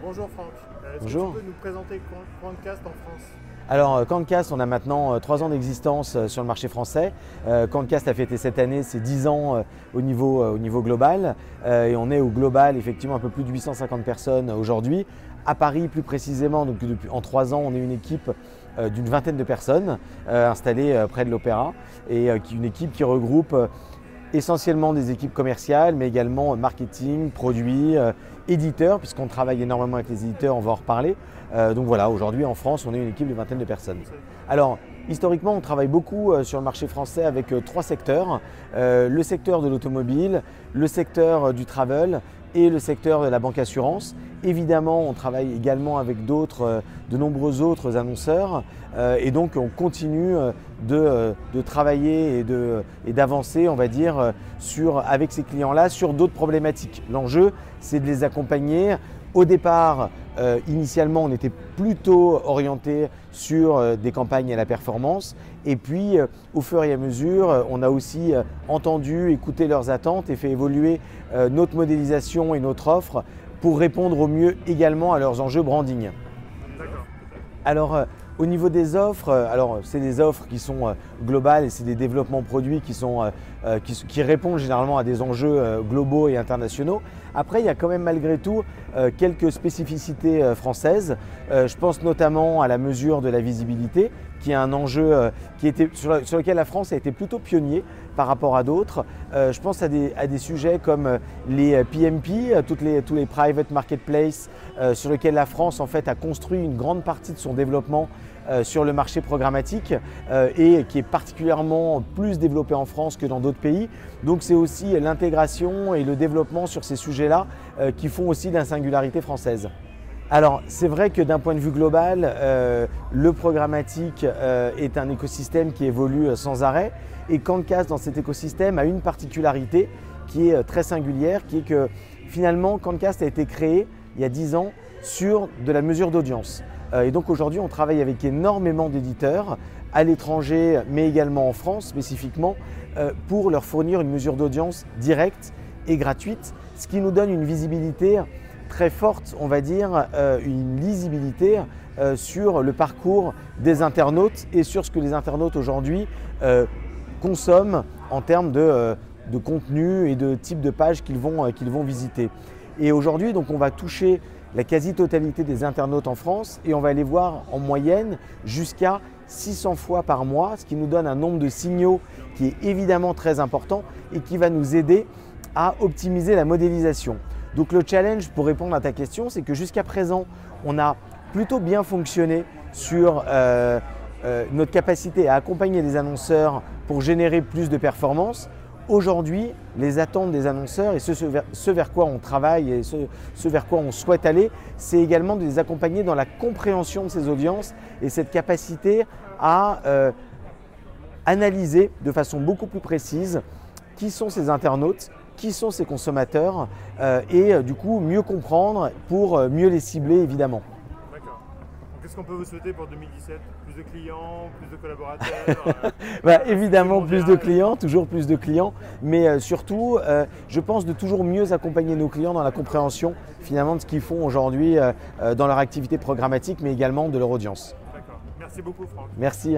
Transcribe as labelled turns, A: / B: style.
A: Alors bonjour Franck, est-ce que
B: Bonjour.
A: tu peux nous présenter Quantcast en France?
B: Alors Quantcast, on a maintenant 3 ans d'existence sur le marché français. Quantcast a fêté cette année ses 10 ans au niveau global et on est au global effectivement un peu plus de 850 personnes aujourd'hui. À Paris plus précisément, donc en 3 ans on est une équipe d'une vingtaine de personnes installées près de l'Opéra et une équipe qui regroupe essentiellement des équipes commerciales, mais également marketing, produits, éditeurs, puisqu'on travaille énormément avec les éditeurs, on va en reparler. Donc voilà, aujourd'hui en France, on est une équipe de vingtaine de personnes. Alors, historiquement, on travaille beaucoup sur le marché français avec 3 secteurs. Le secteur de l'automobile, le secteur du travel et le secteur de la banque assurance. Évidemment, on travaille également avec de nombreux autres annonceurs et donc on continue de travailler et d'avancer, on va dire, avec ces clients-là sur d'autres problématiques. L'enjeu, c'est de les accompagner. Au départ, initialement, on était plutôt orienté sur des campagnes à la performance et puis au fur et à mesure, on a aussi entendu, écouté leurs attentes et fait évoluer notre modélisation et notre offre pour répondre au mieux également à leurs enjeux branding.
A: D'accord.
B: Alors, au niveau des offres, c'est des offres qui sont globales et c'est des développements produits qui répondent généralement à des enjeux globaux et internationaux. Après, il y a quand même malgré tout quelques spécificités françaises. Je pense notamment à la mesure de la visibilité, qui est un enjeu sur lequel la France a été plutôt pionnier par rapport à d'autres. Je pense à des sujets comme les PMP, tous les private marketplaces, sur lesquels la France en fait a construit une grande partie de son développement sur le marché programmatique et qui est particulièrement plus développé en France que dans d'autres pays. Donc c'est aussi l'intégration et le développement sur ces sujets-là qui font aussi de la singularité française. Alors c'est vrai que d'un point de vue global, le programmatique est un écosystème qui évolue sans arrêt et Quantcast dans cet écosystème a une particularité qui est très singulière, qui est que finalement Quantcast a été créé il y a 10 ans sur de la mesure d'audience. Et donc aujourd'hui on travaille avec énormément d'éditeurs à l'étranger mais également en France spécifiquement pour leur fournir une mesure d'audience directe et gratuite, ce qui nous donne une visibilité très forte, on va dire, une lisibilité sur le parcours des internautes et sur ce que les internautes aujourd'hui consomment en termes de contenu et de type de page qu'ils vont visiter. Et aujourd'hui, donc, on va toucher la quasi-totalité des internautes en France et on va aller voir en moyenne jusqu'à 600 fois par mois, ce qui nous donne un nombre de signaux qui est évidemment très important et qui va nous aider à optimiser la modélisation. Donc le challenge pour répondre à ta question, c'est que jusqu'à présent, on a plutôt bien fonctionné sur notre capacité à accompagner les annonceurs pour générer plus de performance. Aujourd'hui, les attentes des annonceurs et ce vers quoi on travaille et ce vers quoi on souhaite aller, c'est également de les accompagner dans la compréhension de ces audiences et cette capacité à analyser de façon beaucoup plus précise qui sont ces internautes, qui sont ces consommateurs et du coup mieux comprendre pour mieux les cibler évidemment.
A: D'accord. Qu'est-ce qu'on peut vous souhaiter pour 2017? Plus de clients, plus de collaborateurs
B: Évidemment plus de clients, toujours plus de clients, mais surtout je pense de toujours mieux accompagner nos clients dans la compréhension finalement de ce qu'ils font aujourd'hui dans leur activité programmatique mais également de leur audience.
A: D'accord. Merci beaucoup Franck.
B: Merci.